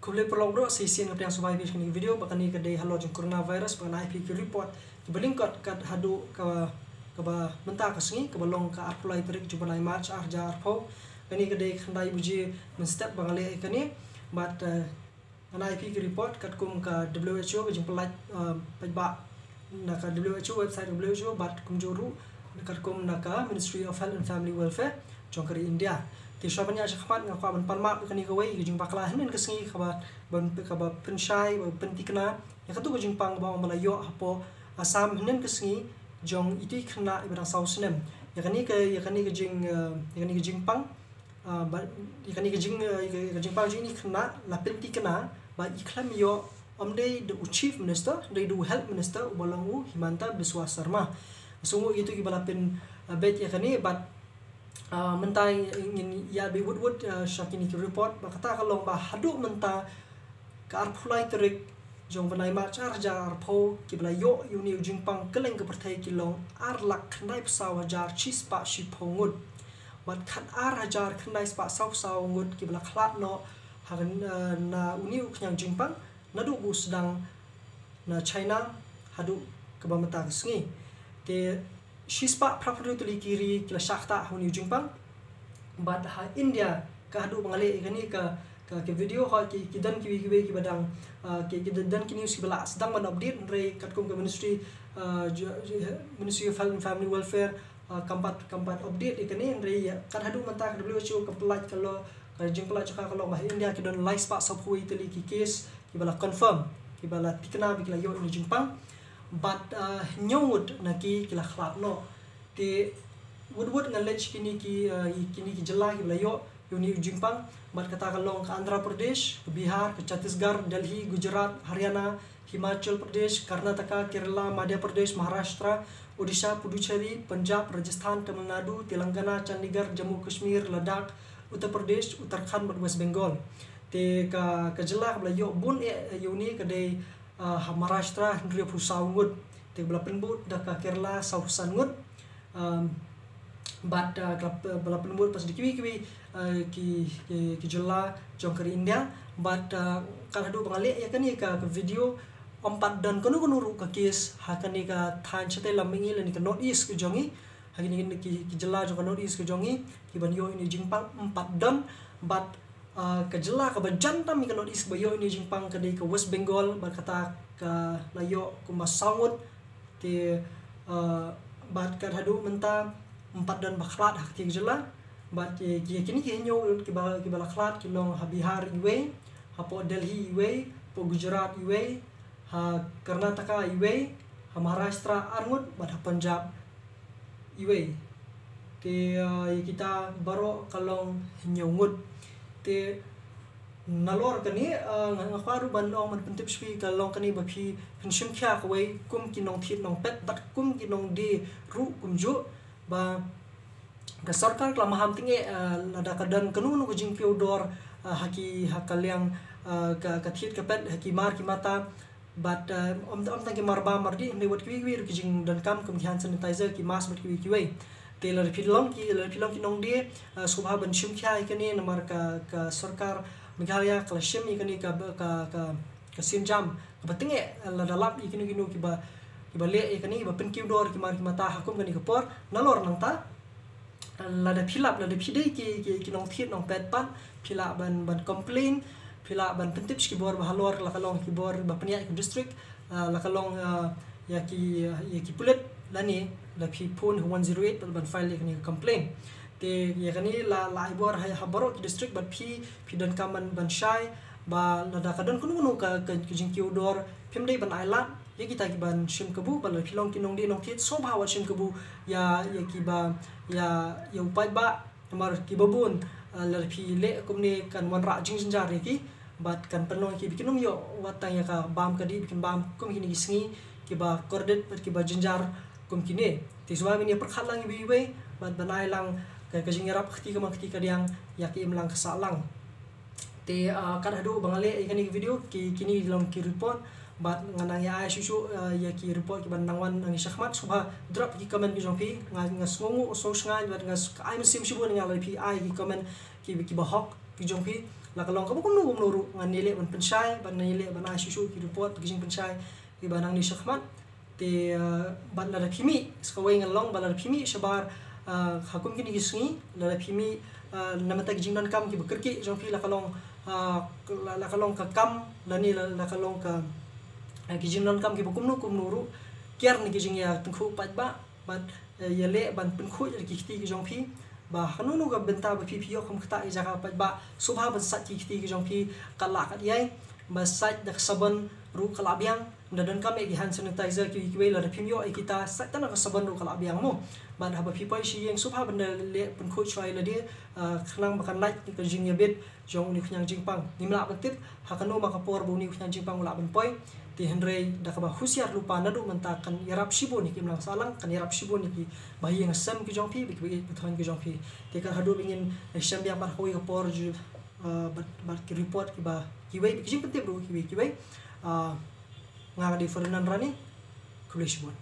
Kuble perlong bro season yang survive kini video bakani kedai halo jeng coronavirus bakani IP ki report ki belingkot kat hadu ka mentah ka sengi ka balong ka apply terik juba nai march arja arpo kani kedai khandai buji men step bangale kani but ana IP ki report kat kum ka WHO ka jeng pelat pajba na ka WHO website WHO but kum juru kat kum na ka Ministry of Health and Family Welfare jongkari India ti shopanya khmat nga kwa ban palma kani ka wei jing bakla hanin ka sengi khaba ban ka ba penshai ba pentikna ya katu ka jing pang ba malayo hapo asam hanin ka sengi jong iti khna ibra sausnem ya kani ka jing pang ba ya kani ka jing pang jing ni khna la pentikna ba ikhlam yo omde the chief minister they do health minister ubalangu Himanta Biswa Sarma sungu itu ki balapin bet ya kani but mentai ingin ya be wood shakini ki report bakata kalong ba hadu menta ka arphulai terik jong banai ma charja arpho ki bla yo uni ujing pang keleng ke pertai kilong ar lak khnai psaw jar chispa shipongud mat khat ar hajar khnai spa saw ngud ki bla khlat no hagan na uni uknyang jingpang nadu bu sedang na China hadu ke ba menta sngi te Shispa prapudu tuli kiri kila shakta huni jingpang but ha India ka hadu bangale kani ka video ha ki dan ki badang ki dan ki news ki bala sedang ban update re katkum ke Ministry of Health and Family Welfare kampat update ikani re kat hadu menta ka WHO ka pelat kalau ka jingpala chaka kalau bah India ki don live spa saphui tuli ki case ki bala confirm ki bala tikna bi kila yo ni jingpang but nyawud naki kila khlap no te wood knowledge kini ki jela ki layo yuni jingpang but kata kalong ka Andhra Pradesh ke Bihar ke Chhattisgarh Delhi Gujarat Haryana Himachal Pradesh Karnataka Kerala Madhya Pradesh Maharashtra Odisha Puducherry Punjab Rajasthan Tamil Nadu Telangana Chandigarh Jammu Kashmir Ladakh Uttar Pradesh Uttarakhand West Bengal te ka jela ka layo bun yuni kadai Maharashtra Hendria Pusawud te bela penbut dah ka Kerala Sausangut but bela penbut pas dikiwi ki jela jongkari India but kalau bangale ya kan ka video empat dan kono ru ka kes hakani ka than chate lamingi lani ka north east ke jongi hakini ki jela jong north east ke jongi ki banyo ini jingpang empat dan but kejela ke bajantam ikan north bayo ini jingpang ke ke West Bengal berkata ke layo kumasangut ti bat kad hadu menta empat dan baklat hak ti kejela bat kini kenyo ki bala klat kilong Bihar iwe hapo Delhi iwe po Gujarat iwe ha Karnataka iwe ha Maharashtra arngut bat Punjab iwe ti kita baro kalong nyongut te nalor kani ngakwaru bandong man pentip spi kalong kani bapi pensim kya kwai kum kinong thit nong pet bat kum kinong di ru kumju ba ka sarkar kla maham tinge lada kadan kanu nu jing piodor haki hakalyang ka thit ka pet haki mar ki mata but om tang ki marba mardi ne wat ki wi jing dan kam kum hand sanitizer ki mask bat ki wei teler pilong ki nong di subha ban shim kya ikani namar ka sarkar Meghalaya kala shim ikani ka sinjam ka batinge la dalap ikini ginu ki ba le ikani ba pen kiudor ki mar ki mata hakum kani ka por nalor nang ta la da philap la da phidei ki nong thit nong pet pan phila ban complain phila ban pentip ki bor ba halor la kalong ki bor ba penia ki district la kalong ya ki pulet lani la phi phone 108 ban file ni complain te ya kani la ibor ha habaro ki district ban phi dan kaman ban shai ba la da kadon kunu ka jing kiudor phimdei ban island ya kita ki ban shim kabu ban la philong ki nong di nong thit so ba wa shim kabu ya ki ba ya upai ba mar ki babun la phi le kumni kan wan ra jing jar ki bat kan penong ki bikinum yo watang ya ka bam kadi bikin bam kum kini gisngi ki ba kordet ki ba jinjar kum kini ti suami ni perkhat lang iwe bat banai lang ka jingarap khti ka diang yaki imlang kasalang te kan hadu bangale ikani video ki kini dalam ki report bat nganang ya susu ya ki report ki bandangwan ang syahmat subha drop ki comment ki jongpi ngasngongu so sngai bat ngas ai mesim shibu ngal pi ai ki comment ki bahok ki jongpi la kalong ka bukum nuru ngan nile ban pensai ban nile ban asyusu ki report kijing pensai ki banang ni syakmat te ban la phimi skawai ngalong ban la phimi shabar hakum kini gisngi la phimi namata kijing dan kam ki bekerki jong pi la kalong ka kam la ni la kalong ka kijing dan kam ki bukum nuru kiar ni kijing ya tengku pat ba ban yale ban penkhu ki kiti ki jong pi ba hanunu ga benta ba pi yo kham khata jaka pat ba subha ban sat ki kiti ki jong pi kala kat yai ba sat dak saban ru kala biang dan kami gi hand sanitizer ki ki la phim yo kita sat tan ka saban ru kala biang mo ban ha ba pi pai shi yang subha ban le penkhu choi la dia khnang bakan light ki jing ya bet jong ni khnyang jing pang nimla batit hakanu maka por bu ni khnyang jing pang la ban poi ti henrei dakaba husiar lupa nadu mentakan yarap shibo ni kimlang salang kan yarap shibo ni ki bayi yang sem ki jongpi bi beton ki jongpi te kan hadu ingin syam yang par hoi por ju bat ki report ki ba ki wei ki jing penting do ki wei ngang di Ferdinand Rani kulishbon